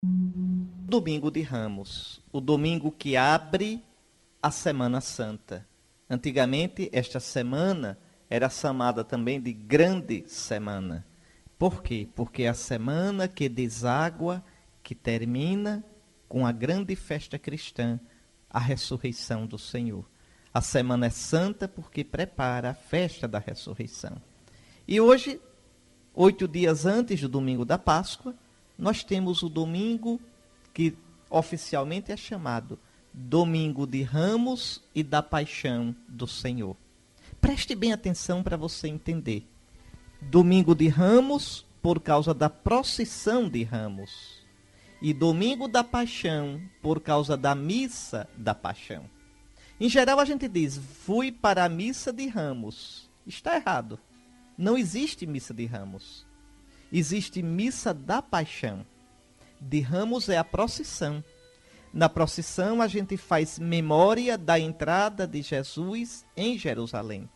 Domingo de Ramos, o domingo que abre a Semana Santa. Antigamente, esta semana era chamada também de Grande Semana. Por quê? Porque é a semana que deságua, que termina com a grande festa cristã, a ressurreição do Senhor. A semana é santa porque prepara a festa da ressurreição. E hoje, 8 dias antes do domingo da Páscoa, nós temos o domingo que oficialmente é chamado Domingo de Ramos e da Paixão do Senhor. Preste bem atenção para você entender. Domingo de Ramos, por causa da procissão de Ramos. E Domingo da Paixão, por causa da missa da Paixão. Em geral, a gente diz, fui para a missa de Ramos. Está errado. Não existe missa de Ramos. Existe missa da Paixão. De Ramos é a procissão. Na procissão, a gente faz memória da entrada de Jesus em Jerusalém.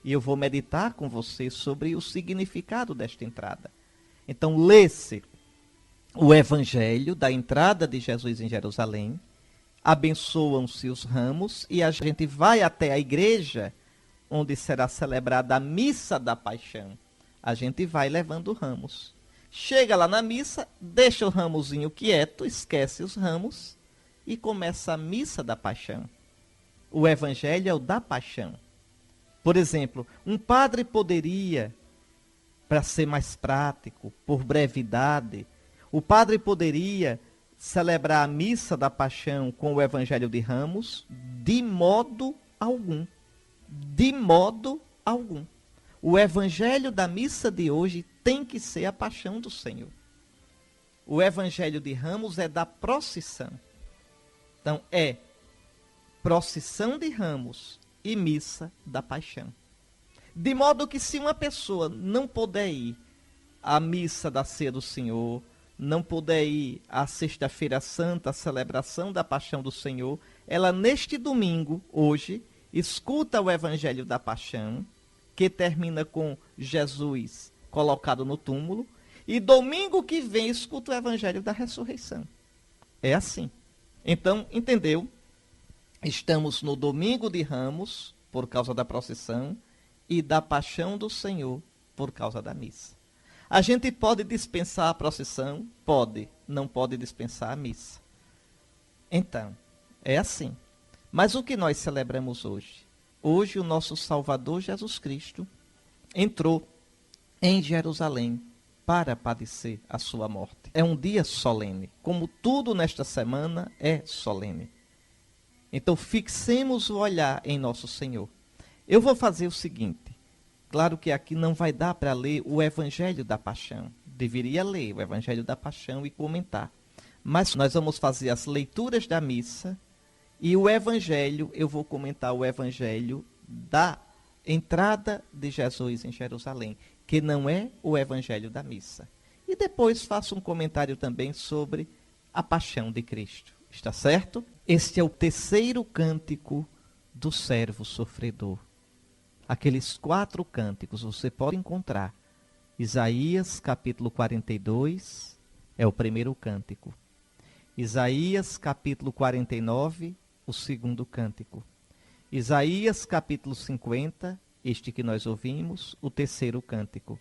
E eu vou meditar com você sobre o significado desta entrada. Então, lê-se o evangelho da entrada de Jesus em Jerusalém, abençoam-se os ramos e a gente vai até a igreja onde será celebrada a missa da paixão. A gente vai levando ramos. Chega lá na missa, deixa o ramozinho quieto, esquece os ramos e começa a missa da paixão. O evangelho é o da paixão. Por exemplo, um padre poderia, para ser mais prático, por brevidade, o padre poderia celebrar a missa da paixão com o evangelho de Ramos? De modo algum. De modo algum. O evangelho da missa de hoje tem que ser a paixão do Senhor. O evangelho de Ramos é da procissão. Então, é procissão de Ramos e missa da paixão. De modo que se uma pessoa não puder ir à missa da ceia do Senhor, não puder ir à sexta-feira santa, a celebração da paixão do Senhor, ela neste domingo, hoje, escuta o evangelho da paixão, que termina com Jesus colocado no túmulo, e domingo que vem escuta o evangelho da ressurreição. É assim. Então, entendeu? Estamos no domingo de Ramos, por causa da procissão, e da paixão do Senhor, por causa da missa. A gente pode dispensar a procissão? Pode. Não pode dispensar a missa. Então, é assim. Mas o que nós celebramos hoje? Hoje o nosso Salvador Jesus Cristo entrou em Jerusalém para padecer a sua morte. É um dia solene, como tudo nesta semana é solene. Então fixemos o olhar em nosso Senhor. Eu vou fazer o seguinte, claro que aqui não vai dar para ler o Evangelho da Paixão. Deveria ler o Evangelho da Paixão e comentar. Mas nós vamos fazer as leituras da missa e o Evangelho, eu vou comentar o Evangelho da entrada de Jesus em Jerusalém, que não é o Evangelho da missa. E depois faço um comentário também sobre a paixão de Cristo. Está certo? Este é o terceiro cântico do servo sofredor. Aqueles 4 cânticos você pode encontrar. Isaías capítulo 42 é o primeiro cântico. Isaías capítulo 49, o segundo cântico. Isaías capítulo 50, este que nós ouvimos, o terceiro cântico.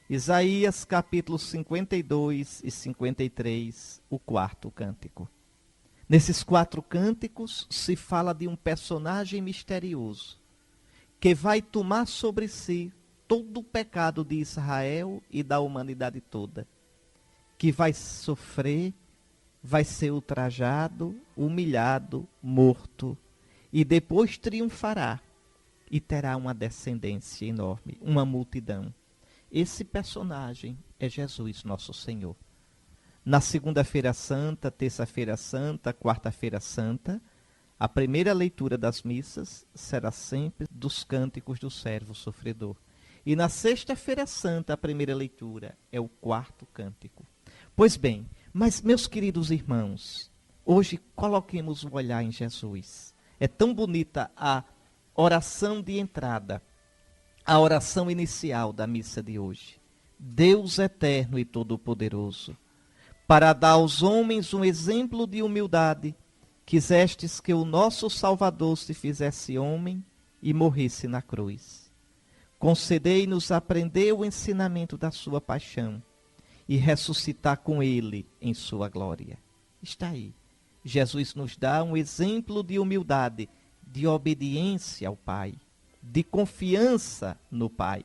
Isaías capítulo 52 e 53, o quarto cântico. Nesses 4 cânticos se fala de um personagem misterioso que vai tomar sobre si todo o pecado de Israel e da humanidade toda, que vai sofrer, vai ser ultrajado, humilhado, morto, e depois triunfará e terá uma descendência enorme, uma multidão. Esse personagem é Jesus, nosso Senhor. Na segunda-feira santa, terça-feira santa, quarta-feira santa, a primeira leitura das missas será sempre dos cânticos do servo sofredor. E na sexta-feira santa, a primeira leitura é o 4º cântico. Pois bem, mas meus queridos irmãos, hoje coloquemos o olhar em Jesus. É tão bonita a oração de entrada, a oração inicial da missa de hoje. Deus eterno e todo-poderoso, para dar aos homens um exemplo de humildade, quisestes que o nosso Salvador se fizesse homem e morresse na cruz. Concedei-nos aprender o ensinamento da sua paixão e ressuscitar com ele em sua glória. Está aí. Jesus nos dá um exemplo de humildade, de obediência ao Pai, de confiança no Pai.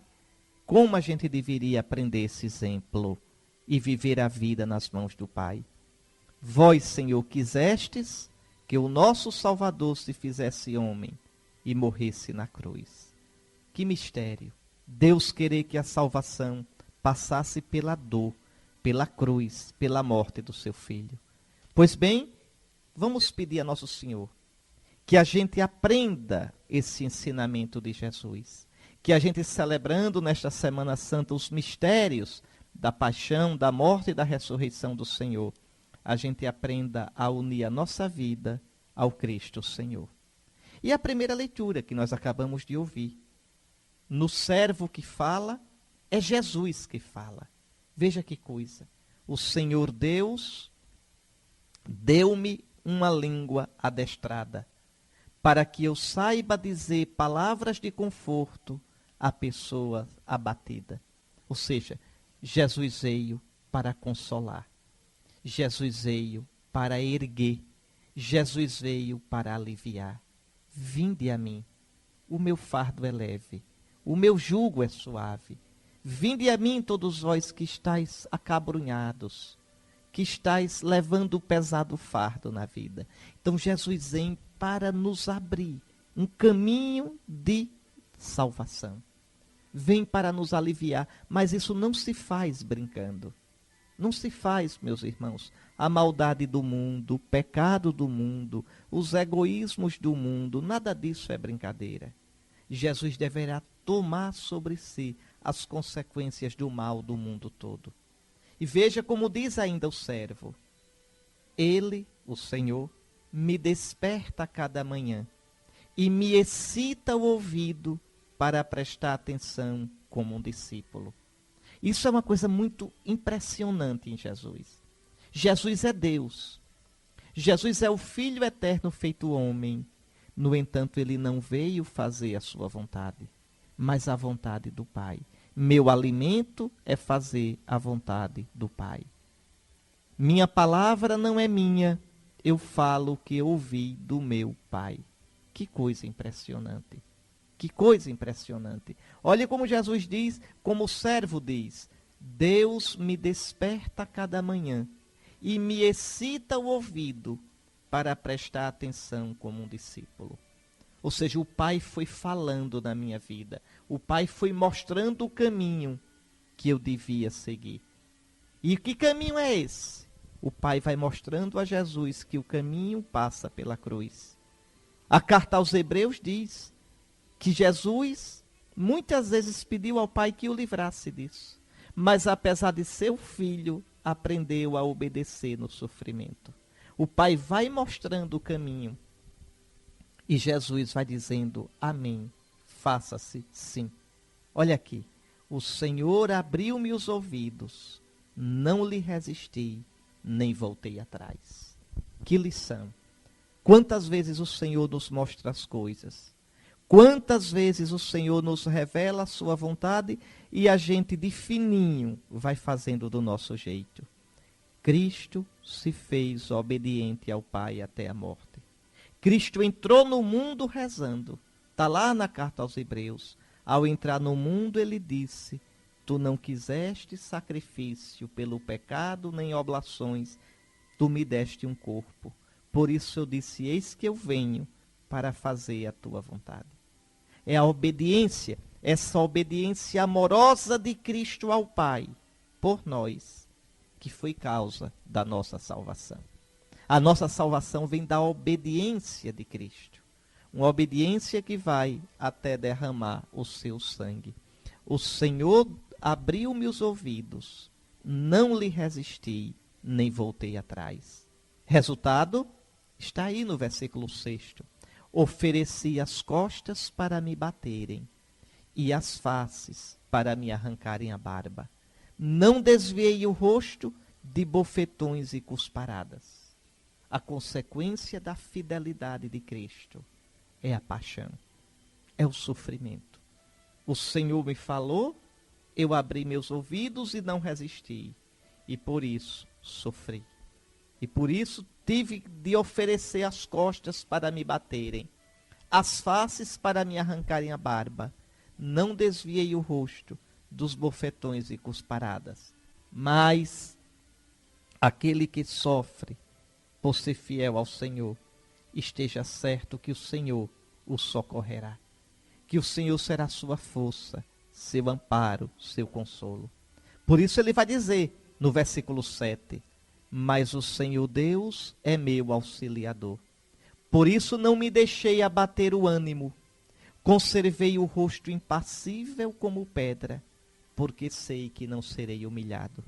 Como a gente deveria aprender esse exemplo e viver a vida nas mãos do Pai? Vós, Senhor, quisestes que o nosso Salvador se fizesse homem e morresse na cruz. Que mistério! Deus querer que a salvação passasse pela dor, pela cruz, pela morte do seu Filho. Pois bem, vamos pedir a Nosso Senhor que a gente aprenda esse ensinamento de Jesus. Que a gente, celebrando nesta Semana Santa os mistérios da paixão, da morte e da ressurreição do Senhor, a gente aprenda a unir a nossa vida ao Cristo Senhor. E a primeira leitura que nós acabamos de ouvir, no servo que fala, é Jesus que fala. Veja que coisa. O Senhor Deus deu-me uma língua adestrada, para que eu saiba dizer palavras de conforto à pessoa abatida. Ou seja, Jesus veio para consolar. Jesus veio para erguer. Jesus veio para aliviar. Vinde a mim, o meu fardo é leve, o meu jugo é suave. Vinde a mim, todos vós que estáis acabrunhados, que estáis levando o pesado fardo na vida. Então Jesus vem para nos abrir um caminho de salvação. Vem para nos aliviar, mas isso não se faz brincando. Não se faz, meus irmãos, a maldade do mundo, o pecado do mundo, os egoísmos do mundo, nada disso é brincadeira. Jesus deverá tomar sobre si as consequências do mal do mundo todo. E veja como diz ainda o servo: Ele, o Senhor, me desperta a cada manhã e me excita o ouvido para prestar atenção como um discípulo. Isso é uma coisa muito impressionante em Jesus. Jesus é Deus. Jesus é o Filho eterno feito homem. No entanto, ele não veio fazer a sua vontade, mas a vontade do Pai. Meu alimento é fazer a vontade do Pai. Minha palavra não é minha, eu falo o que ouvi do meu Pai. Que coisa impressionante. Que coisa impressionante. Olha como Jesus diz, como o servo diz: Deus me desperta a cada manhã e me excita o ouvido para prestar atenção como um discípulo. Ou seja, o Pai foi falando na minha vida. O Pai foi mostrando o caminho que eu devia seguir. E que caminho é esse? O Pai vai mostrando a Jesus que o caminho passa pela cruz. A carta aos Hebreus diz que Jesus muitas vezes pediu ao Pai que o livrasse disso. Mas apesar de ser o filho, aprendeu a obedecer no sofrimento. O Pai vai mostrando o caminho. E Jesus vai dizendo: amém, faça-se sim. Olha aqui, o Senhor abriu-me os ouvidos, não lhe resisti, nem voltei atrás. Que lição! Quantas vezes o Senhor nos mostra as coisas. Quantas vezes o Senhor nos revela a sua vontade e a gente de fininho vai fazendo do nosso jeito. Cristo se fez obediente ao Pai até a morte. Cristo entrou no mundo rezando. Está lá na carta aos Hebreus. Ao entrar no mundo, ele disse: Tu não quiseste sacrifício pelo pecado, nem oblações. Tu me deste um corpo. Por isso eu disse: Eis que eu venho para fazer a tua vontade. É a obediência, essa obediência amorosa de Cristo ao Pai, por nós, que foi causa da nossa salvação. A nossa salvação vem da obediência de Cristo. Uma obediência que vai até derramar o seu sangue. O Senhor abriu-me os ouvidos, não lhe resisti, nem voltei atrás. Resultado está aí no versículo 6. Ofereci as costas para me baterem e as faces para me arrancarem a barba. Não desviei o rosto, de bofetões e cusparadas. A consequência da fidelidade de Cristo é a paixão, é o sofrimento. O Senhor me falou, eu abri meus ouvidos e não resisti, e por isso sofri. E por isso tive de oferecer as costas para me baterem, as faces para me arrancarem a barba. Não desviei o rosto dos bofetões e cusparadas. Mas aquele que sofre por ser fiel ao Senhor, esteja certo que o Senhor o socorrerá, que o Senhor será sua força, seu amparo, seu consolo. Por isso ele vai dizer no versículo 7, mas o Senhor Deus é meu auxiliador. Por isso não me deixei abater o ânimo, conservei o rosto impassível como pedra, porque sei que não serei humilhado.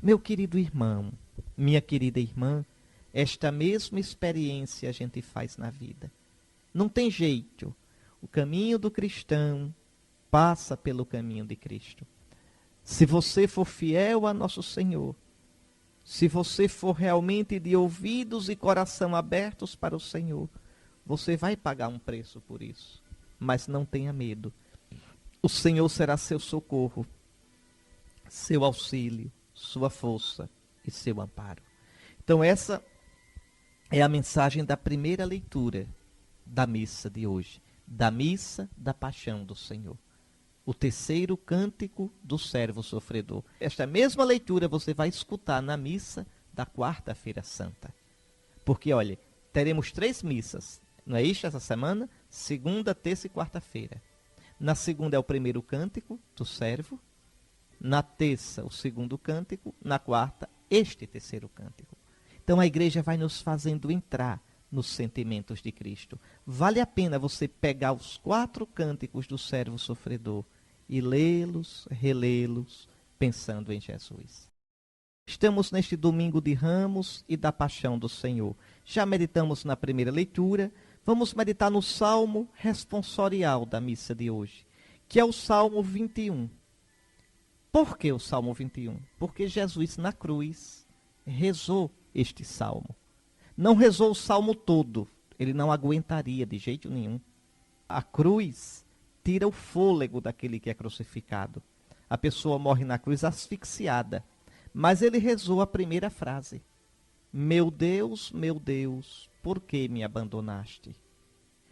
Meu querido irmão, minha querida irmã, esta mesma experiência a gente faz na vida. Não tem jeito. O caminho do cristão passa pelo caminho de Cristo. Se você for fiel a nosso Senhor, se você for realmente de ouvidos e coração abertos para o Senhor, você vai pagar um preço por isso. Mas não tenha medo. O Senhor será seu socorro, seu auxílio, sua força e seu amparo. Então essa é a mensagem da primeira leitura da missa de hoje, da missa da paixão do Senhor. O terceiro cântico do servo sofredor. Esta mesma leitura você vai escutar na missa da quarta-feira santa. Porque, olha, teremos 3 missas, não é isso essa semana? Segunda, terça e quarta-feira. Na segunda é o primeiro cântico do servo, na terça o segundo cântico, na quarta este terceiro cântico. Então a igreja vai nos fazendo entrar nos sentimentos de Cristo. Vale a pena você pegar os 4 cânticos do servo sofredor e lê-los, relê-los, pensando em Jesus. Estamos neste domingo de Ramos e da Paixão do Senhor. Já meditamos na primeira leitura, vamos meditar no Salmo responsorial da missa de hoje, que é o Salmo 21. Por que o Salmo 21? Porque Jesus na cruz rezou este salmo. Não rezou o salmo todo, ele não aguentaria de jeito nenhum. A cruz tira o fôlego daquele que é crucificado. A pessoa morre na cruz asfixiada. Mas ele rezou a primeira frase. Meu Deus, por que me abandonaste?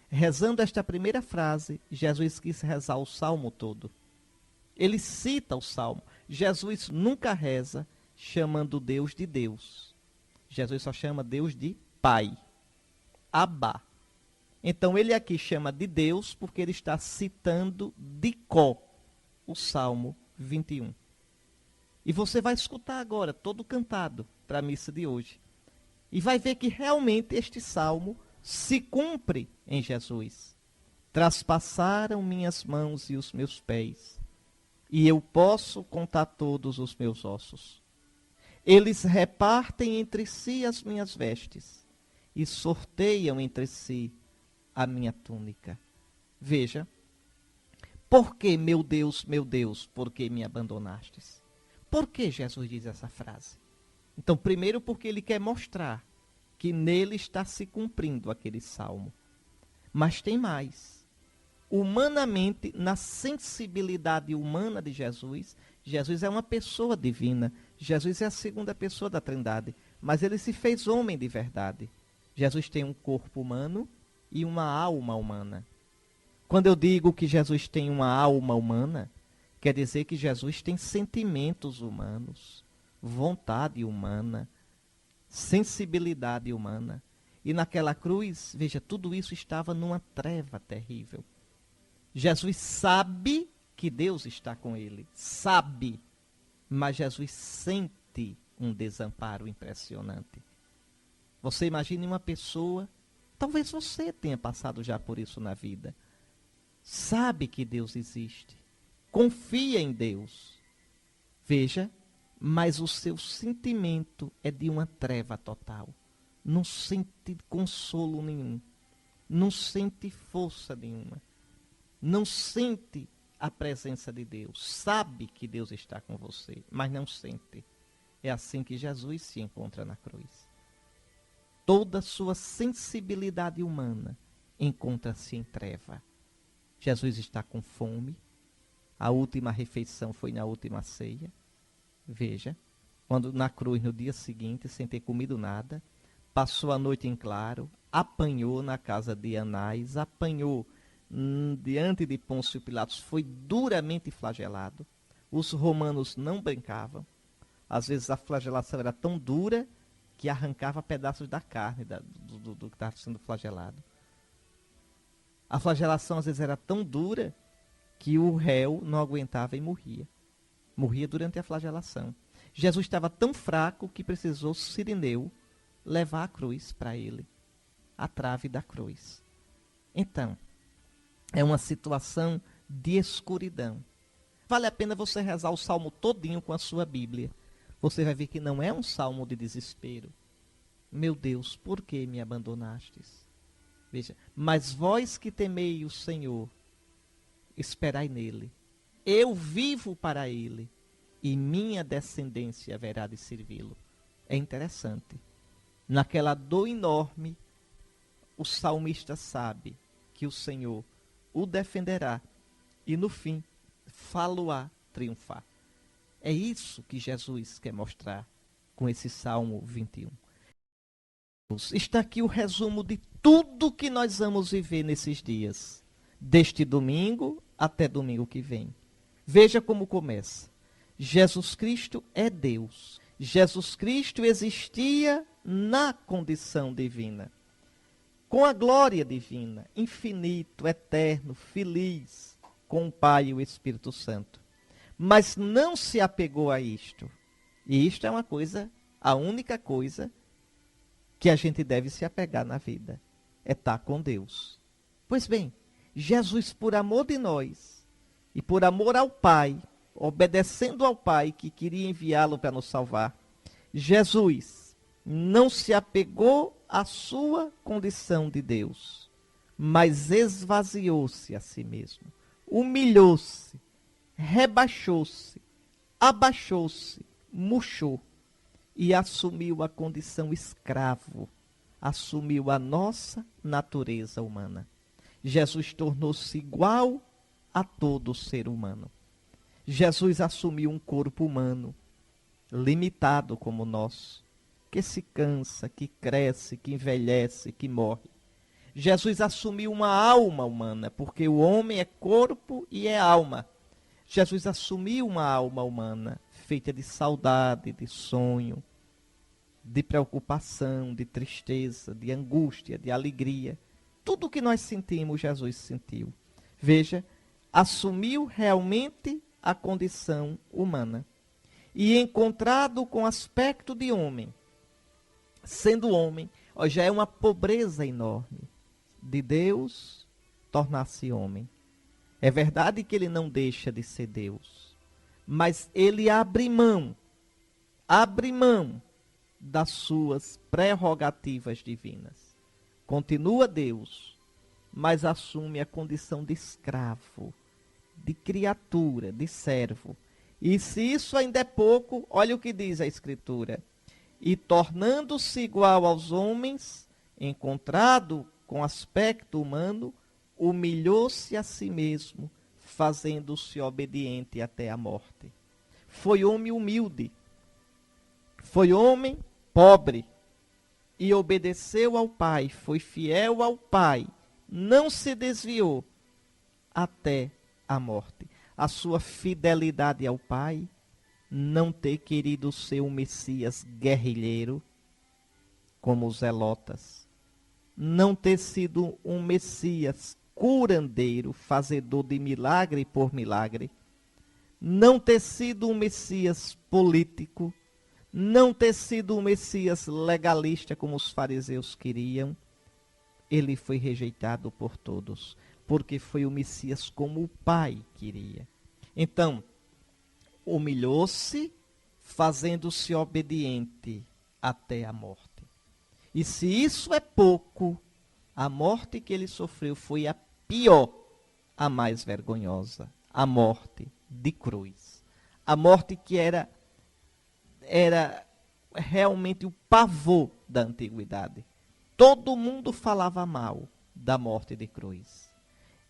Rezando esta primeira frase, Jesus quis rezar o salmo todo. Ele cita o salmo. Jesus nunca reza chamando Deus de Deus. Jesus só chama Deus de Pai. Abá. Então ele aqui chama de Deus porque ele está citando de có o Salmo 21. E você vai escutar agora, todo cantado, para a missa de hoje. E vai ver que realmente este salmo se cumpre em Jesus. Traspassaram minhas mãos e os meus pés, e eu posso contar todos os meus ossos. Eles repartem entre si as minhas vestes, e sorteiam entre si a minha túnica. Veja, por que, meu Deus, por que me abandonastes? Por que Jesus diz essa frase? Então, primeiro porque ele quer mostrar que nele está se cumprindo aquele salmo. Mas tem mais. Humanamente, na sensibilidade humana de Jesus, Jesus é uma pessoa divina. Jesus é a segunda pessoa da Trindade. Mas ele se fez homem de verdade. Jesus tem um corpo humano e uma alma humana. Quando eu digo que Jesus tem uma alma humana, quer dizer que Jesus tem sentimentos humanos, vontade humana, sensibilidade humana. E naquela cruz, veja, tudo isso estava numa treva terrível. Jesus sabe que Deus está com ele, sabe, mas Jesus sente um desamparo impressionante. Você imagine uma pessoa, talvez você tenha passado já por isso na vida, sabe que Deus existe, confia em Deus, veja, mas o seu sentimento é de uma treva total, não sente consolo nenhum, não sente força nenhuma, não sente a presença de Deus, sabe que Deus está com você, mas não sente. É assim que Jesus se encontra na cruz. Toda sua sensibilidade humana encontra-se em treva. Jesus está com fome. A última refeição foi na última ceia. Veja, quando na cruz no dia seguinte, sem ter comido nada, passou a noite em claro, apanhou na casa de Anás, apanhou diante de Pôncio Pilatos, foi duramente flagelado. Os romanos não brincavam. Às vezes a flagelação era tão dura que arrancava pedaços da carne do que estava sendo flagelado. A flagelação às vezes era tão dura que o réu não aguentava e morria. Morria durante a flagelação. Jesus estava tão fraco que precisou Cirineu levar a cruz para ele, a trave da cruz. Então, é uma situação de escuridão. Vale a pena você rezar o salmo todinho com a sua Bíblia. Você vai ver que não é um salmo de desespero. Meu Deus, por que me abandonastes? Veja, mas vós que temei o Senhor, esperai nele. Eu vivo para ele, e minha descendência haverá de servi-lo. É interessante. Naquela dor enorme, o salmista sabe que o Senhor o defenderá e no fim fá-lo-á triunfar. É isso que Jesus quer mostrar com esse Salmo 21. Está aqui o resumo de tudo que nós vamos viver nesses dias, deste domingo até domingo que vem. Veja como começa. Jesus Cristo é Deus. Jesus Cristo existia na condição divina, com a glória divina, infinito, eterno, feliz, com o Pai e o Espírito Santo. Mas não se apegou a isto. E isto é uma coisa, a única coisa que a gente deve se apegar na vida. É estar com Deus. Pois bem, Jesus, por amor de nós, e por amor ao Pai, obedecendo ao Pai que queria enviá-lo para nos salvar, Jesus não se apegou à sua condição de Deus, mas esvaziou-se a si mesmo, humilhou-se, rebaixou-se, abaixou-se, murchou e assumiu a condição escravo, assumiu a nossa natureza humana. Jesus tornou-se igual a todo ser humano. Jesus assumiu um corpo humano, limitado como o nosso, que se cansa, que cresce, que envelhece, que morre. Jesus assumiu uma alma humana, porque o homem é corpo e é alma. Jesus assumiu uma alma humana, feita de saudade, de sonho, de preocupação, de tristeza, de angústia, de alegria. Tudo o que nós sentimos, Jesus sentiu. Veja, assumiu realmente a condição humana. E encontrado com aspecto de homem, sendo homem, já é uma pobreza enorme de Deus tornar-se homem. É verdade que ele não deixa de ser Deus, mas ele abre mão das suas prerrogativas divinas. Continua Deus, mas assume a condição de escravo, de criatura, de servo. E se isso ainda é pouco, olha o que diz a Escritura. E tornando-se igual aos homens, encontrado com aspecto humano, humilhou-se a si mesmo, fazendo-se obediente até a morte. Foi homem humilde, foi homem pobre, e obedeceu ao Pai, foi fiel ao Pai, não se desviou até a morte. A sua fidelidade ao Pai, não ter querido ser um Messias guerrilheiro, como os zelotas, não ter sido um Messias curandeiro, fazedor de milagre por milagre, não ter sido um Messias político, não ter sido um Messias legalista como os fariseus queriam. Ele foi rejeitado por todos, porque foi o Messias como o Pai queria. Então, humilhou-se, fazendo-se obediente até a morte. E se isso é pouco, a morte que ele sofreu foi a pior, a mais vergonhosa, a morte de cruz. A morte que era era realmente o pavor da antiguidade. Todo mundo falava mal da morte de cruz.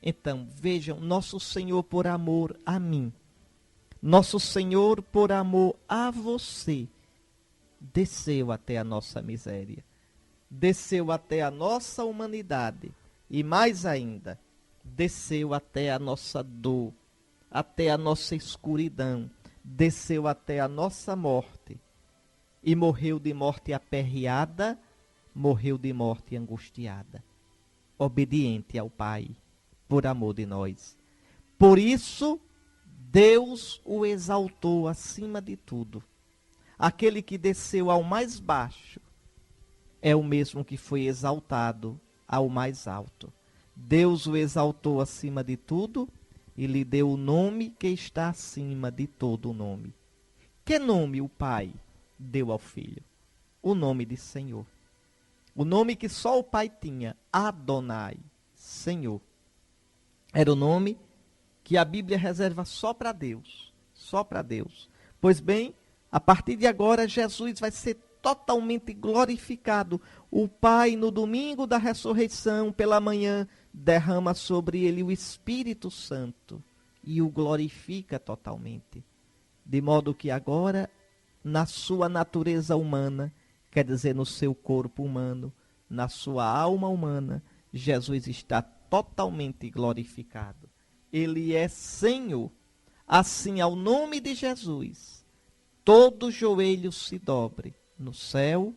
Então, vejam, nosso Senhor, por amor a mim, nosso Senhor, por amor a você, desceu até a nossa miséria, desceu até a nossa humanidade e, mais ainda, desceu até a nossa dor, até a nossa escuridão, desceu até a nossa morte e morreu de morte aperreada, morreu de morte angustiada, obediente ao Pai, por amor de nós. Por isso, Deus o exaltou acima de tudo. Aquele que desceu ao mais baixo é o mesmo que foi exaltado ao mais alto. Deus o exaltou acima de tudo e lhe deu o nome que está acima de todo nome. Que nome o Pai deu ao Filho? O nome de Senhor. O nome que só o Pai tinha, Adonai, Senhor. Era o nome que a Bíblia reserva só para Deus. Só para Deus. Pois bem, a partir de agora, Jesus vai ser totalmente glorificado. O Pai, no domingo da ressurreição, pela manhã, derrama sobre ele o Espírito Santo e o glorifica totalmente. De modo que agora, na sua natureza humana, quer dizer, no seu corpo humano, na sua alma humana, Jesus está totalmente glorificado. Ele é Senhor. Assim, ao nome de Jesus, todo joelho se dobre no céu,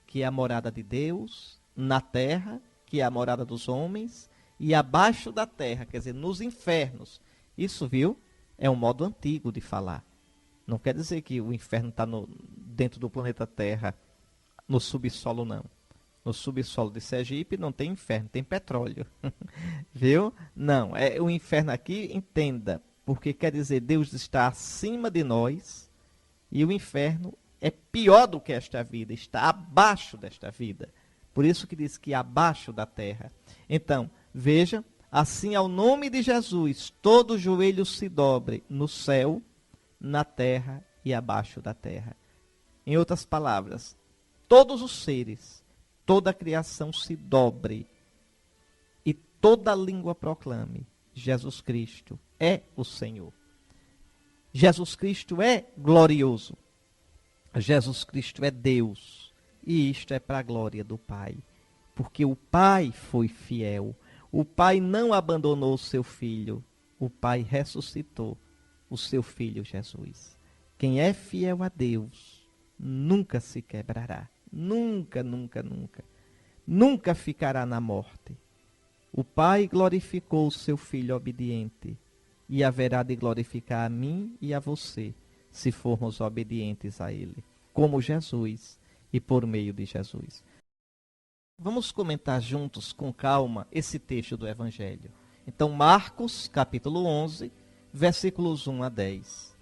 que é a morada de Deus, na terra, que é a morada dos homens, e abaixo da terra, quer dizer, nos infernos. Isso, viu, é um modo antigo de falar. Não quer dizer que o inferno está dentro do planeta Terra, no subsolo, não. No subsolo de Sergipe não tem inferno, tem petróleo. Viu? Não, o inferno aqui, entenda, porque quer dizer, Deus está acima de nós e o inferno é pior do que esta vida, está abaixo desta vida. Por isso que diz que abaixo da terra. Então, veja, assim ao nome de Jesus, todo joelho se dobre no céu, na terra e abaixo da terra. Em outras palavras, todos os seres, toda a criação se dobre e toda língua proclame: Jesus Cristo é o Senhor. Jesus Cristo é glorioso. Jesus Cristo é Deus. E isto é para a glória do Pai. Porque o Pai foi fiel. O Pai não abandonou o seu Filho. O Pai ressuscitou o seu Filho Jesus. Quem é fiel a Deus nunca se quebrará. Nunca, nunca, nunca. Nunca ficará na morte. O Pai glorificou o seu Filho obediente e haverá de glorificar a mim e a você, se formos obedientes a Ele, como Jesus e por meio de Jesus. Vamos comentar juntos, com calma, esse texto do Evangelho. Então, Marcos, capítulo 11, versículos 1 a 10.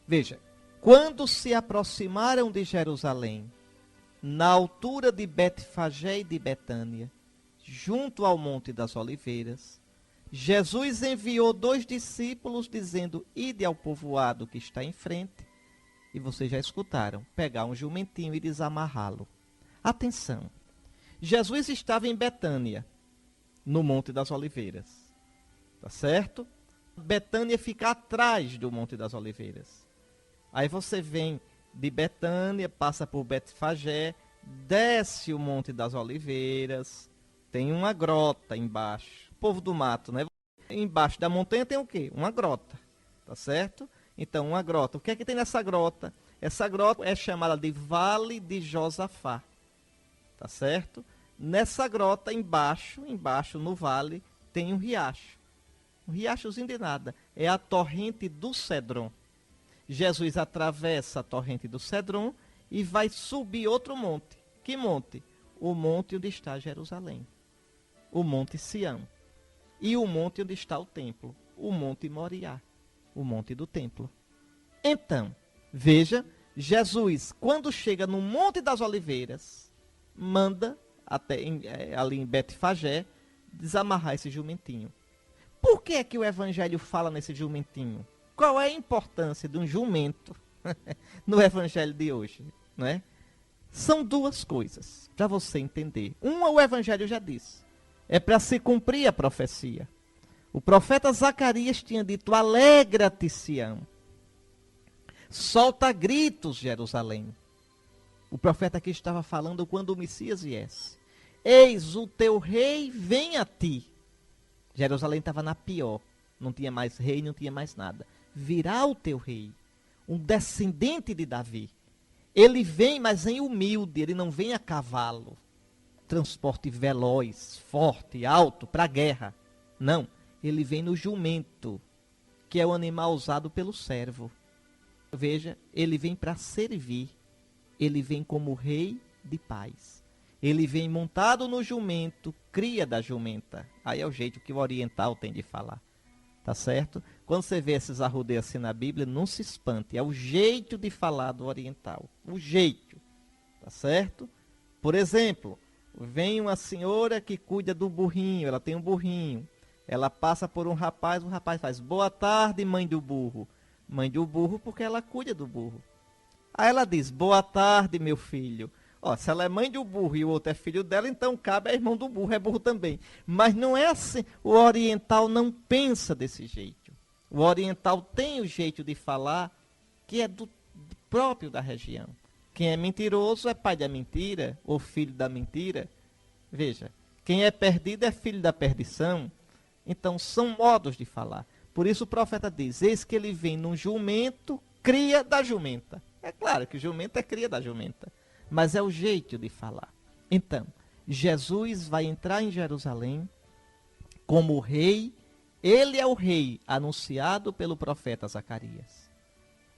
Veja, quando se aproximaram de Jerusalém, na altura de Betfagé e de Betânia, junto ao Monte das Oliveiras, Jesus enviou 2 discípulos, dizendo: ide ao povoado que está em frente, e vocês já escutaram, pegar um jumentinho e desamarrá-lo. Atenção, Jesus estava em Betânia, no Monte das Oliveiras, tá certo? Betânia fica atrás do Monte das Oliveiras. Aí você vem de Betânia, passa por Betfagé, desce o Monte das Oliveiras, tem uma grota embaixo. Povo do mato, né? Embaixo da montanha tem o quê? Uma grota, tá certo? Então, uma grota. O que é que tem nessa grota? Essa grota é chamada de Vale de Josafá, tá certo? Nessa grota, embaixo no vale, tem um riacho. Um riachozinho de nada. É a torrente do Cedron. Jesus atravessa a torrente do Cedron e vai subir outro monte. Que monte? O monte onde está Jerusalém. O Monte Sião. E o monte onde está o templo, o Monte Moriá, o monte do templo. Então, veja, Jesus, quando chega no Monte das Oliveiras, manda, ali em Betfagé, desamarrar esse jumentinho. Por que é que o Evangelho fala nesse jumentinho? Qual é a importância de um jumento no evangelho de hoje, não é? São duas coisas, para você entender. Uma, o evangelho já disse, é para se cumprir a profecia. O profeta Zacarias tinha dito: alegra-te, Sião, solta gritos, Jerusalém. O profeta aqui estava falando quando o Messias viesse. Eis o teu rei vem a ti. Jerusalém estava na pior, não tinha mais rei, não tinha mais nada. Virá o teu rei, um descendente de Davi. Ele vem, mas em humilde, ele não vem a cavalo, transporte veloz, forte, alto, para a guerra. Não, ele vem no jumento, que é o animal usado pelo servo. Veja, ele vem para servir, ele vem como rei de paz. Ele vem montado no jumento, cria da jumenta. Aí é o jeito que o oriental tem de falar. Tá certo? Quando você vê esses arrudeios assim na Bíblia, não se espante. É o jeito de falar do oriental. O jeito. Tá certo? Por exemplo, vem uma senhora que cuida do burrinho. Ela tem um burrinho. Ela passa por um rapaz. O rapaz faz: boa tarde, mãe do burro. Mãe do burro porque ela cuida do burro. Aí ela diz: boa tarde, meu filho. Ó, se ela é mãe do burro e o outro é filho dela, então cabe a irmão do burro, é burro também. Mas não é assim. O oriental não pensa desse jeito. O oriental tem o jeito de falar que é do próprio da região. Quem é mentiroso é pai da mentira, ou filho da mentira. Veja, quem é perdido é filho da perdição. Então são modos de falar. Por isso o profeta diz: eis que ele vem num jumento, cria da jumenta. É claro que o jumento é cria da jumenta, mas é o jeito de falar. Então, Jesus vai entrar em Jerusalém como rei. Ele é o rei anunciado pelo profeta Zacarias.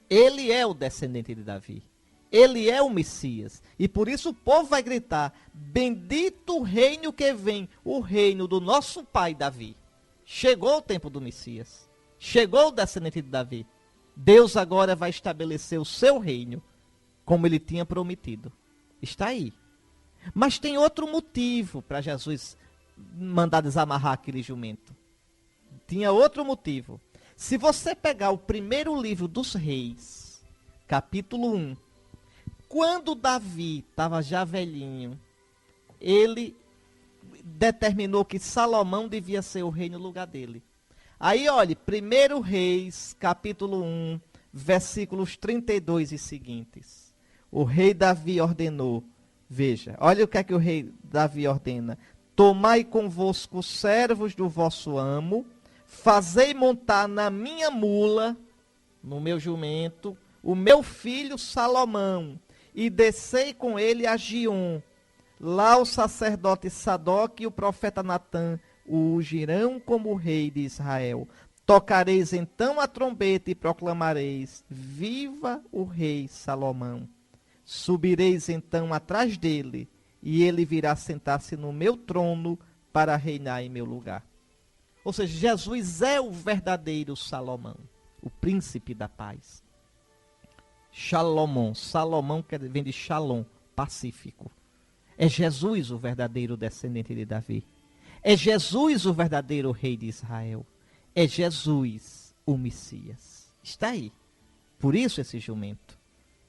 Ele é o descendente de Davi. Ele é o Messias. E por isso o povo vai gritar: bendito o reino que vem, o reino do nosso pai Davi. Chegou o tempo do Messias. Chegou o descendente de Davi. Deus agora vai estabelecer o seu reino como ele tinha prometido. Está aí. Mas tem outro motivo para Jesus mandar desamarrar aquele jumento. Tinha outro motivo. Se você pegar o primeiro livro dos Reis, capítulo 1, quando Davi estava já velhinho, ele determinou que Salomão devia ser o rei no lugar dele. Aí, olhe, 1 Reis, capítulo 1, versículos 32 e seguintes. O rei Davi ordenou, veja, olha o que é que o rei Davi ordena: tomai convosco os servos do vosso amo, fazei montar na minha mula, no meu jumento, o meu filho Salomão, e descei com ele a Giom. Lá o sacerdote Sadoque e o profeta Natã o ungirão como rei de Israel. Tocareis então a trombeta e proclamareis: viva o rei Salomão. Subireis então atrás dele, e ele virá sentar-se no meu trono para reinar em meu lugar. Ou seja, Jesus é o verdadeiro Salomão, o príncipe da paz. Shalom, Salomão vem de Shalom, pacífico. É Jesus o verdadeiro descendente de Davi. É Jesus o verdadeiro rei de Israel. É Jesus o Messias. Está aí. Por isso esse jumento.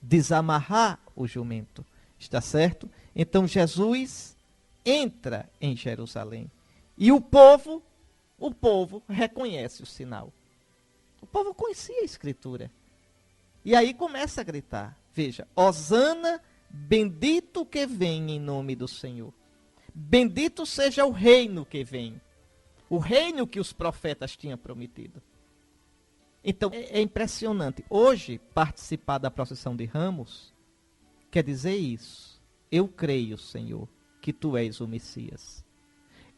Desamarrar o jumento. Está certo? Então Jesus entra em Jerusalém. E o povo reconhece o sinal. O povo conhecia a Escritura. E aí começa a gritar. Veja, Hosana, bendito que vem em nome do Senhor. Bendito seja o reino que vem. O reino que os profetas tinham prometido. Então, é impressionante. Hoje, participar da procissão de Ramos quer dizer isso. Eu creio, Senhor, que Tu és o Messias.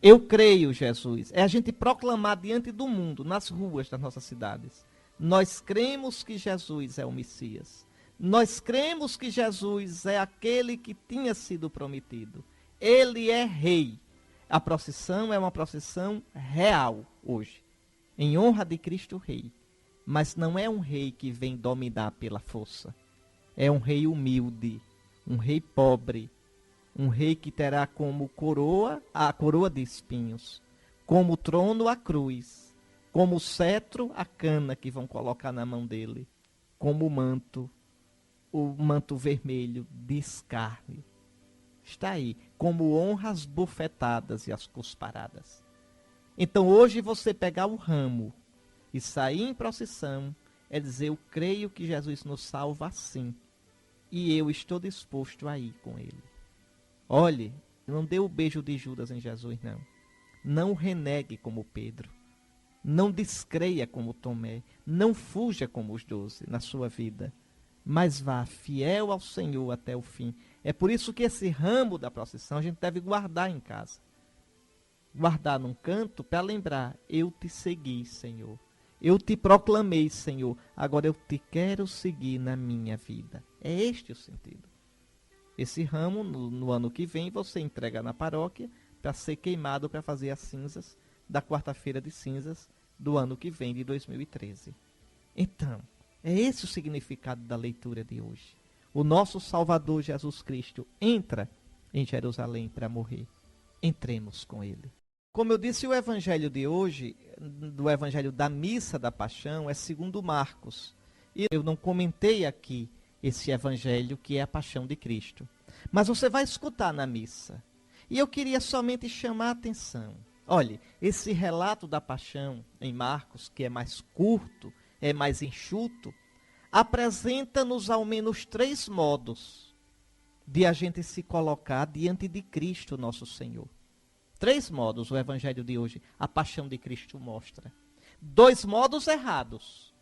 Eu creio, Jesus. É a gente proclamar diante do mundo, nas ruas das nossas cidades. Nós cremos que Jesus é o Messias. Nós cremos que Jesus é aquele que tinha sido prometido. Ele é rei. A procissão é uma procissão real hoje, em honra de Cristo Rei. Mas não é um rei que vem dominar pela força. É um rei humilde, um rei pobre, um rei que terá como coroa a coroa de espinhos, como trono a cruz, como cetro a cana que vão colocar na mão dele, como manto o manto vermelho de escárnio. Está aí, como honra as bofetadas e as cusparadas. Então hoje você pegar o ramo e sair em procissão é dizer, eu creio que Jesus nos salva assim. E eu estou disposto a ir com ele. Olhe, não dê o beijo de Judas em Jesus, não. Não renegue como Pedro. Não descreia como Tomé. Não fuja como os 12 na sua vida. Mas vá fiel ao Senhor até o fim. É por isso que esse ramo da procissão a gente deve guardar em casa. Guardar num canto para lembrar, eu te segui, Senhor. Eu te proclamei, Senhor. Agora eu te quero seguir na minha vida. É este o sentido. Esse ramo, no ano que vem, você entrega na paróquia para ser queimado para fazer as cinzas da quarta-feira de cinzas do ano que vem, de 2013. Então, é esse o significado da leitura de hoje. O nosso Salvador Jesus Cristo entra em Jerusalém para morrer. Entremos com ele. Como eu disse, o evangelho de hoje, do evangelho da missa da paixão, é segundo Marcos. E eu não comentei aqui esse evangelho que é a paixão de Cristo. Mas você vai escutar na missa. E eu queria somente chamar a atenção. Olhe, esse relato da paixão em Marcos, que é mais curto, é mais enxuto, apresenta-nos ao menos 3 modos de a gente se colocar diante de Cristo, nosso Senhor. 3 modos o evangelho de hoje, a paixão de Cristo mostra. 2 modos errados.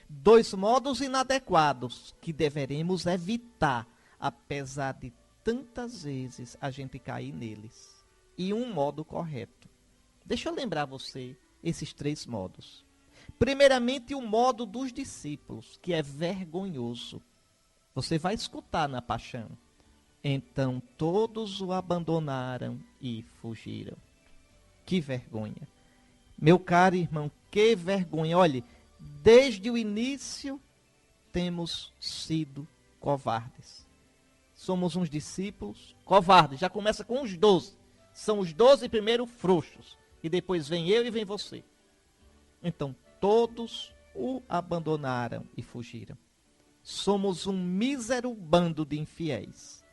2 modos inadequados que deveremos evitar, apesar de tantas vezes a gente cair neles. E um modo correto. Deixa eu lembrar você esses 3 modos. Primeiramente, o modo dos discípulos, que é vergonhoso. Você vai escutar na paixão. Então todos o abandonaram e fugiram. Que vergonha. Meu caro irmão, que vergonha. Olhe, desde o início temos sido covardes. Somos uns discípulos covardes. Já começa com os 12. São os 12 primeiro frouxos. E depois vem eu e vem você. Então todos o abandonaram e fugiram. Somos um mísero bando de infiéis.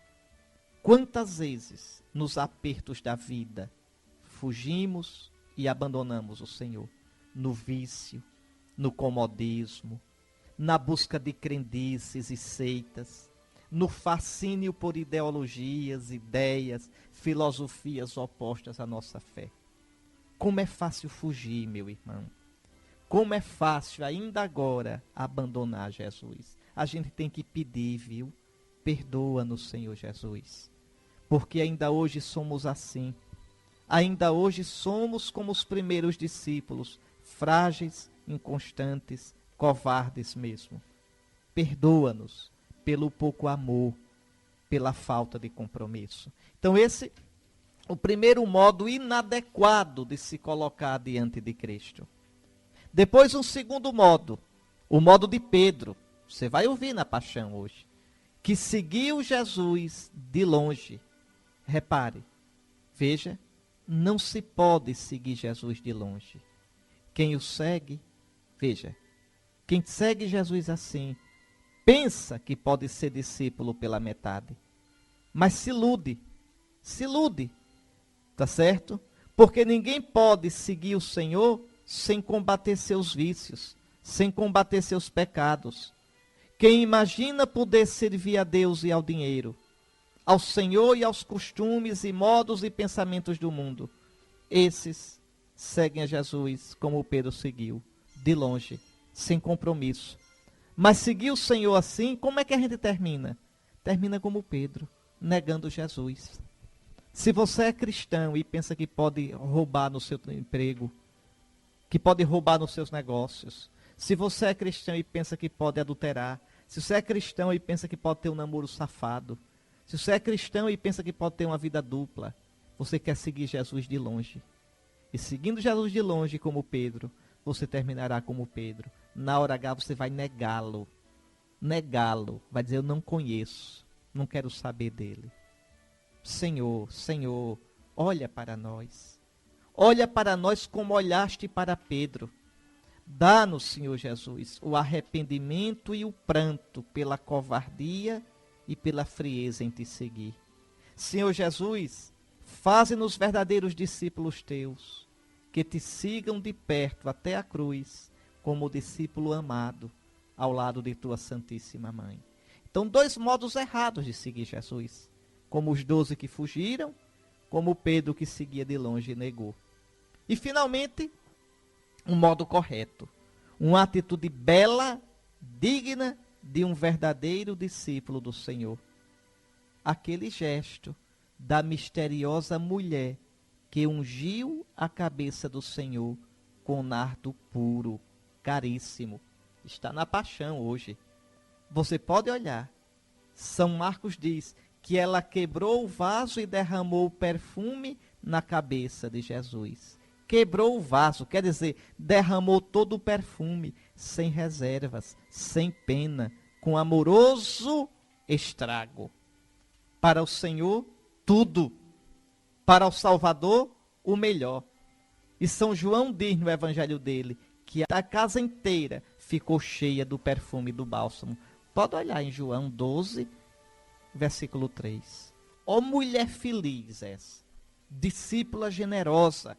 Quantas vezes, nos apertos da vida, fugimos e abandonamos o Senhor? No vício, no comodismo, na busca de crendices e seitas, no fascínio por ideologias, ideias, filosofias opostas à nossa fé. Como é fácil fugir, meu irmão. Como é fácil, ainda agora, abandonar Jesus. A gente tem que pedir, viu? Perdoa-nos, Senhor Jesus. Porque ainda hoje somos assim. Ainda hoje somos como os primeiros discípulos, frágeis, inconstantes, covardes mesmo. Perdoa-nos pelo pouco amor, pela falta de compromisso. Então esse é o primeiro modo inadequado de se colocar diante de Cristo. Depois um segundo modo, o modo de Pedro. Você vai ouvir na paixão hoje. Que seguiu Jesus de longe. Repare, veja, não se pode seguir Jesus de longe. Quem o segue, veja, quem segue Jesus assim, pensa que pode ser discípulo pela metade, mas se ilude, tá certo? Porque ninguém pode seguir o Senhor sem combater seus vícios, sem combater seus pecados. Quem imagina poder servir a Deus e ao dinheiro, ao Senhor e aos costumes e modos e pensamentos do mundo, esses seguem a Jesus como Pedro seguiu, de longe, sem compromisso. Mas seguir o Senhor assim, como é que a gente termina? Termina como Pedro, negando Jesus. Se você é cristão e pensa que pode roubar no seu emprego, que pode roubar nos seus negócios, se você é cristão e pensa que pode adulterar, se você é cristão e pensa que pode ter um namoro safado, se você é cristão e pensa que pode ter uma vida dupla, você quer seguir Jesus de longe. E seguindo Jesus de longe como Pedro, você terminará como Pedro. Na hora H você vai negá-lo. Negá-lo. Vai dizer, eu não conheço. Não quero saber dele. Senhor, Senhor, olha para nós. Olha para nós como olhaste para Pedro. Dá-nos, Senhor Jesus, o arrependimento e o pranto pela covardia e pela frieza em te seguir. Senhor Jesus, faze-nos verdadeiros discípulos teus, que te sigam de perto até a cruz, como discípulo amado, ao lado de tua Santíssima Mãe. Então, dois modos errados de seguir Jesus, como os 12 que fugiram, como Pedro que seguia de longe e negou. E, finalmente, um modo correto, uma atitude bela, digna de um verdadeiro discípulo do Senhor. Aquele gesto da misteriosa mulher que ungiu a cabeça do Senhor com nardo puro, caríssimo. Está na Paixão hoje. Você pode olhar. São Marcos diz que ela quebrou o vaso e derramou o perfume na cabeça de Jesus. Quebrou o vaso, quer dizer, derramou todo o perfume, sem reservas, sem pena, com amoroso estrago. Para o Senhor, tudo. Para o Salvador, o melhor. E São João diz no evangelho dele que a casa inteira ficou cheia do perfume do bálsamo. Pode olhar em João 12, versículo 3. Ó mulher feliz essa, discípula generosa,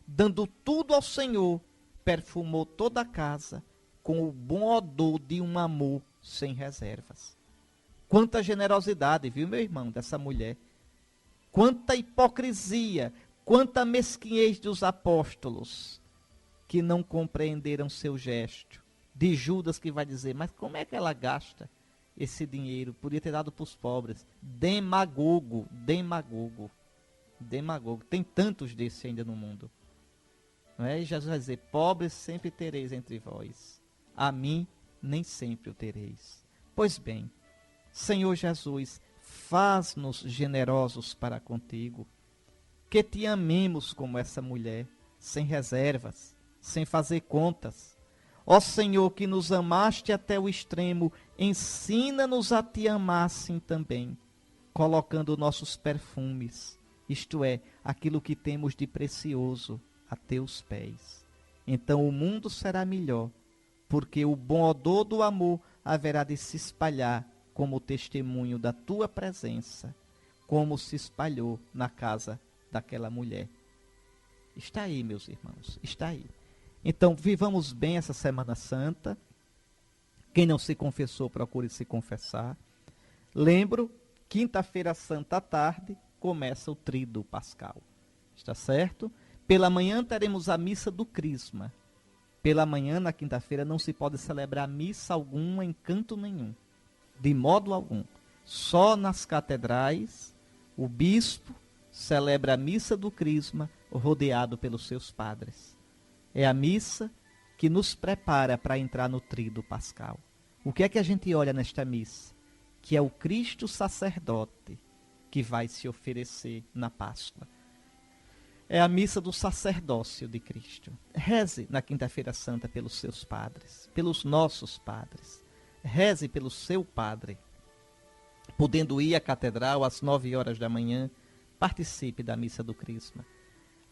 dando tudo ao Senhor, perfumou toda a casa com o bom odor de um amor sem reservas. Quanta generosidade, viu, meu irmão, dessa mulher. Quanta hipocrisia, quanta mesquinhez dos apóstolos que não compreenderam seu gesto. De Judas que vai dizer, mas como é que ela gasta esse dinheiro? Podia ter dado para os pobres. Demagogo, demagogo, demagogo. Tem tantos desses ainda no mundo. Não é? E Jesus vai dizer, pobres sempre tereis entre vós. A mim nem sempre o tereis. Pois bem, Senhor Jesus, faz-nos generosos para contigo, que te amemos como essa mulher, sem reservas, sem fazer contas. Ó Senhor, que nos amaste até o extremo, ensina-nos a te amar assim também, colocando nossos perfumes, isto é, aquilo que temos de precioso, a teus pés. Então o mundo será melhor, porque o bom odor do amor haverá de se espalhar como testemunho da tua presença, como se espalhou na casa daquela mulher. Está aí, meus irmãos, está aí. Então, vivamos bem essa Semana Santa. Quem não se confessou, procure se confessar. Lembro, quinta-feira santa à tarde, começa o Tríduo Pascal. Está certo? Pela manhã teremos a missa do Crisma. Pela manhã, na quinta-feira, não se pode celebrar missa alguma em canto nenhum. De modo algum. Só nas catedrais, o bispo celebra a missa do Crisma, rodeado pelos seus padres. É a missa que nos prepara para entrar no Tríduo Pascal. O que é que a gente olha nesta missa? Que é o Cristo sacerdote que vai se oferecer na Páscoa. É a missa do sacerdócio de Cristo. Reze na quinta-feira santa pelos seus padres, pelos nossos padres. Reze pelo seu padre. Podendo ir à catedral às 9 horas da manhã, participe da missa do Crisma.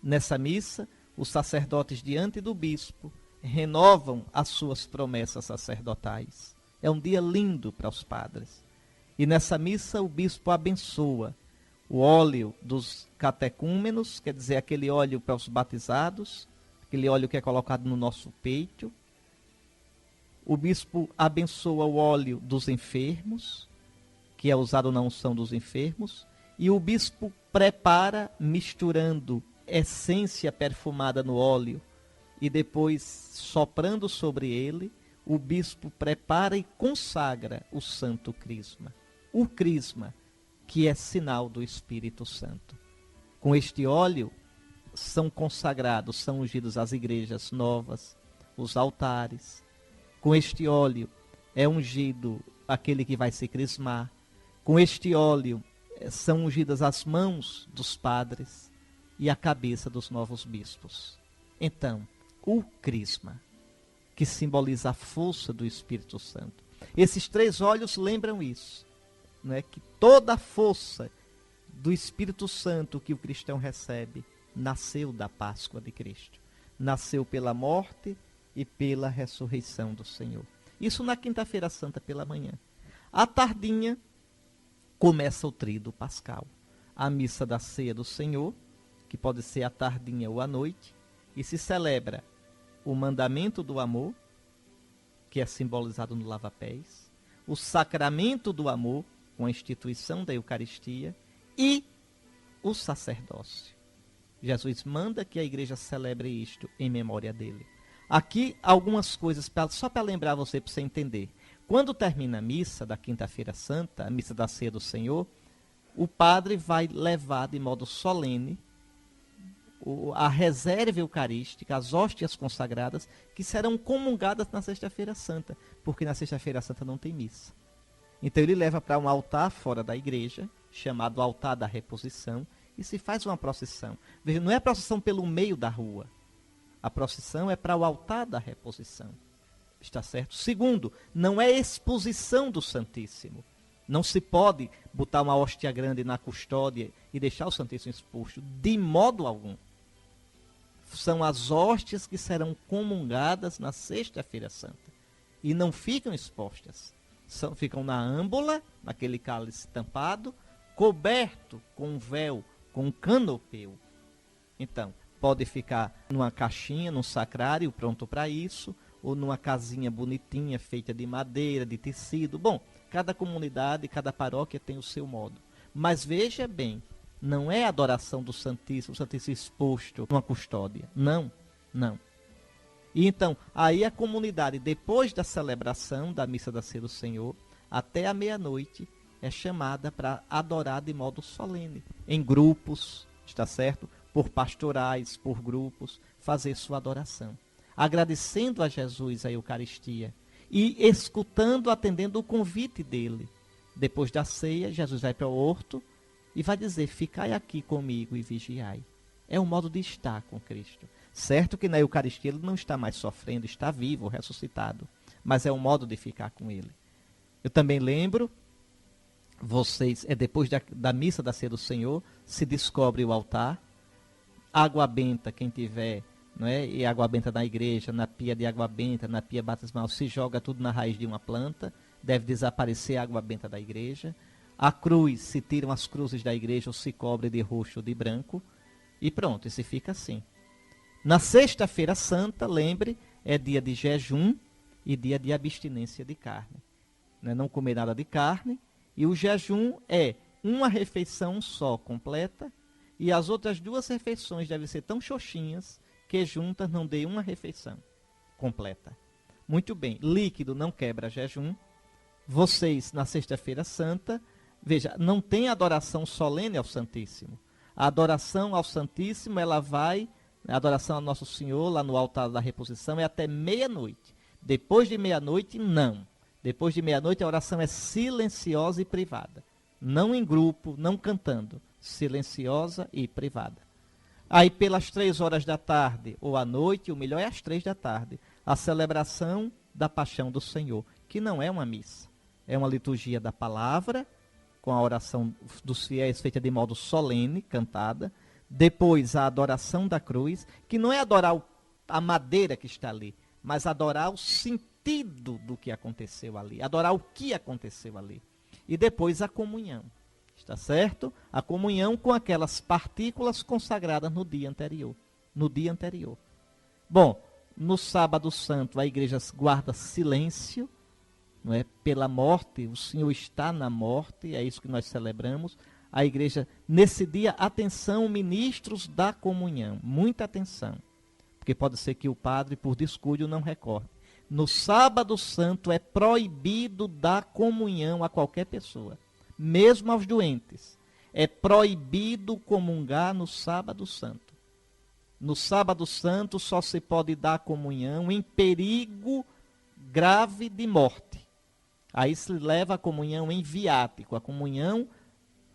Nessa missa, os sacerdotes diante do bispo renovam as suas promessas sacerdotais. É um dia lindo para os padres. E nessa missa o bispo abençoa o óleo dos catecúmenos, quer dizer, aquele óleo para os batizados, aquele óleo que é colocado no nosso peito. O bispo abençoa o óleo dos enfermos, que é usado na unção dos enfermos. E o bispo prepara, misturando essência perfumada no óleo e depois soprando sobre ele, o bispo prepara e consagra o Santo Crisma. O Crisma, que é sinal do Espírito Santo. Com este óleo são consagrados, são ungidos as igrejas novas, os altares. Com este óleo é ungido aquele que vai se crismar. Com este óleo são ungidas as mãos dos padres e a cabeça dos novos bispos. Então, o Crisma, que simboliza a força do Espírito Santo. Esses 3 óleos lembram isso, não é? Que toda a força do Espírito Santo que o cristão recebe nasceu da Páscoa de Cristo. Nasceu pela morte, e pela ressurreição do Senhor. Isso na quinta-feira santa pela manhã. À tardinha, começa o tríduo pascal. A missa da ceia do Senhor, que pode ser à tardinha ou à noite, e se celebra o mandamento do amor, que é simbolizado no lava-pés, o sacramento do amor, com a instituição da Eucaristia, e o sacerdócio. Jesus manda que a igreja celebre isto em memória dele. Aqui, algumas coisas, só para lembrar você, para você entender. Quando termina a missa da quinta-feira santa, a missa da ceia do Senhor, o padre vai levar de modo solene a reserva eucarística, as hóstias consagradas, que serão comungadas na sexta-feira santa, porque na sexta-feira santa não tem missa. Então ele leva para um altar fora da igreja, chamado altar da reposição, e se faz uma procissão. Veja, não é procissão pelo meio da rua. A procissão é para o altar da reposição. Está certo? Segundo, não é exposição do Santíssimo. Não se pode botar uma hóstia grande na custódia e deixar o Santíssimo exposto, de modo algum. São as hóstias que serão comungadas na sexta-feira santa. E não ficam expostas. Ficam na âmbula, naquele cálice tampado, coberto com um véu, com um canopeu. Então, pode ficar numa caixinha, num sacrário, pronto para isso, ou numa casinha bonitinha, feita de madeira, de tecido. Bom, cada comunidade, cada paróquia tem o seu modo. Mas veja bem, não é adoração do Santíssimo, o Santíssimo exposto numa custódia. Não, não. E então, aí a comunidade, depois da celebração da missa da ceia do Senhor, até a meia-noite, é chamada para adorar de modo solene, em grupos, está certo? Por pastorais, por grupos, fazer sua adoração. Agradecendo a Jesus a Eucaristia e escutando, atendendo o convite dele. Depois da ceia, Jesus vai para o horto e vai dizer: ficai aqui comigo e vigiai. É um modo de estar com Cristo. Certo que na Eucaristia ele não está mais sofrendo, está vivo, ressuscitado. Mas é um modo de ficar com ele. Eu também lembro, vocês, depois da missa da ceia do Senhor, se descobre o altar. Água benta, quem tiver, não é? E água benta na igreja, na pia de água benta, na pia batismal, se joga tudo na raiz de uma planta. Deve desaparecer a água benta da igreja. A cruz, se tiram as cruzes da igreja ou se cobre de roxo ou de branco. E pronto, e se fica assim. Na sexta-feira santa, lembre, é dia de jejum e dia de abstinência de carne. Não comer nada de carne. E o jejum é uma refeição só completa. E as outras duas refeições devem ser tão xoxinhas que juntas não dê uma refeição completa. Muito bem, líquido não quebra jejum. Vocês, na sexta-feira santa, veja, não tem adoração solene ao Santíssimo. A adoração ao Santíssimo, ela vai, a adoração ao Nosso Senhor, lá no altar da reposição, é até meia-noite. Depois de meia-noite, não. Depois de meia-noite, a oração é silenciosa e privada. Não em grupo, não cantando. Silenciosa e privada. Aí, pelas 3 horas da tarde ou à noite, o melhor é às 3 da tarde, a celebração da Paixão do Senhor, que não é uma missa. É uma liturgia da palavra, com a oração dos fiéis feita de modo solene, cantada. Depois, a adoração da cruz, que não é adorar a madeira que está ali, mas adorar o sentido do que aconteceu ali, adorar o que aconteceu ali. E depois a comunhão, está certo? A comunhão com aquelas partículas consagradas no dia anterior. No dia anterior. Bom, no sábado santo a igreja guarda silêncio, não é? Pela morte, o Senhor está na morte, é isso que nós celebramos. A igreja, nesse dia, atenção, ministros da comunhão, muita atenção, porque pode ser que o padre, por descuido, não recorde. No sábado santo é proibido dar comunhão a qualquer pessoa, mesmo aos doentes. É proibido comungar no sábado santo. No sábado santo só se pode dar comunhão em perigo grave de morte. Aí se leva a comunhão em viático, a comunhão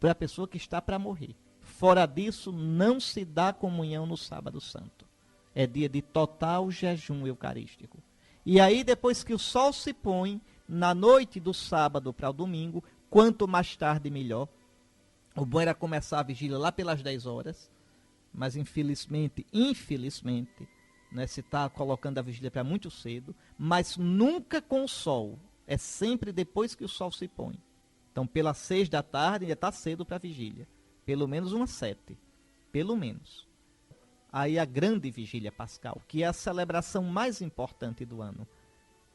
para a pessoa que está para morrer. Fora disso, não se dá comunhão no sábado santo. É dia de total jejum eucarístico. E aí, depois que o sol se põe, na noite do sábado para o domingo, quanto mais tarde, melhor. O bom era começar a vigília lá pelas 10 horas, mas infelizmente, né, se está colocando a vigília para muito cedo, mas nunca com o sol. É sempre depois que o sol se põe. Então, pelas 6 da tarde, ainda está cedo para a vigília. Pelo menos umas 7. Pelo menos. Aí a grande vigília pascal, que é a celebração mais importante do ano.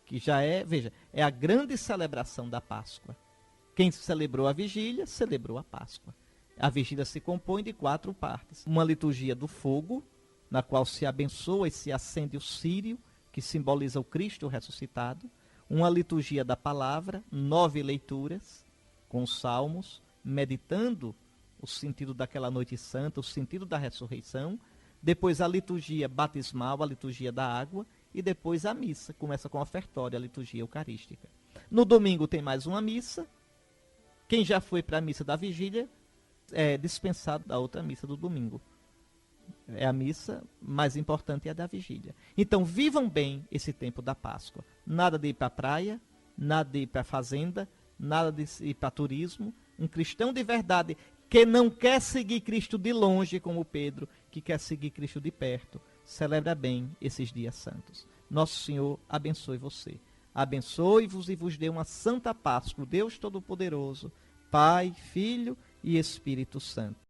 Que já é, veja, é a grande celebração da Páscoa. Quem celebrou a vigília, celebrou a Páscoa. A vigília se compõe de 4 partes. Uma liturgia do fogo, na qual se abençoa e se acende o círio, que simboliza o Cristo ressuscitado. Uma liturgia da palavra, 9 leituras, com os salmos, meditando o sentido daquela noite santa, o sentido da ressurreição. Depois a liturgia batismal, a liturgia da água, e depois a missa. Começa com a ofertória, a liturgia eucarística. No domingo tem mais uma missa. Quem já foi para a missa da vigília é dispensado da outra missa do domingo. É a missa mais importante, é a da vigília. Então vivam bem esse tempo da Páscoa. Nada de ir para a praia, nada de ir para a fazenda, nada de ir para turismo. Um cristão de verdade que não quer seguir Cristo de longe, como Pedro, que quer seguir Cristo de perto, celebra bem esses dias santos. Nosso Senhor abençoe você. Abençoe-vos e vos dê uma santa Páscoa, Deus Todo-Poderoso, Pai, Filho e Espírito Santo.